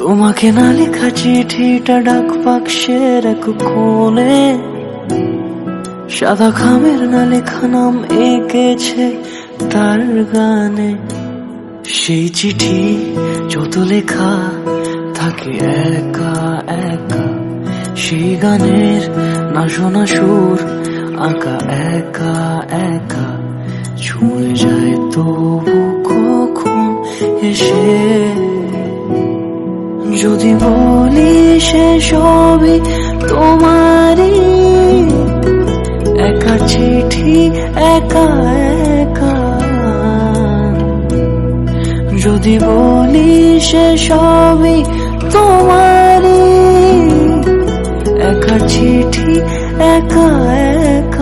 তোমাকে না লেখা চিঠিটা ডাক বাক্সের এক কোণে, সাদা খামের না লেখা নাম এঁকেছে তার গানে। সেই চিঠি যত লেখা থাকে একা একা, সেই গানের না শোনা সুর আঁকা একা একা, ছুঁয়ে যায় তবু কখন এসে। যদি বলি সে সবই তোমারই, একা চিঠি একা একা। যদি বলি সে সবই তোমারই, একা চিঠি একা একা।